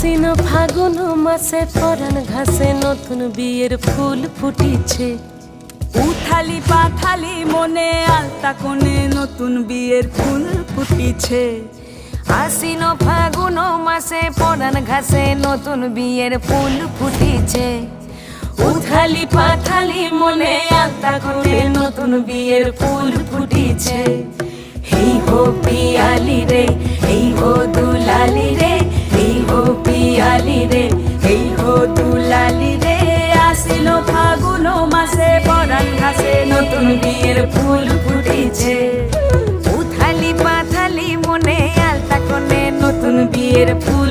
আশ্বিন ফাগুন মাসে পরাণ ঘাসে নতুন বিয়ের ফুল ফুটিছে। উথালি পাথালি মনে আলতা কোণে নতুন বিয়ের ফুল ফুটিছে। আশ্বিন ফাগুন মাসে পরাণ ঘাসে নতুন বিয়ের ফুল ফুটিছে। উথালি পাথালি মনে আলতা কোণে নতুন বিয়ের ফুল ফুটিছে। হেই হো পিয়ালি রে, হেই হো দুলালি রে, হেই হো পিয়ালি রে, হেই হো দুলালি রে। আশ্বিন ফাগুন মাসে পরাণ ঘাসে নতুন বিয়ের ফুল ফুটিছে। উথালি পাথালি মনে আলতা কোণে নতুন বিয়ের ফুল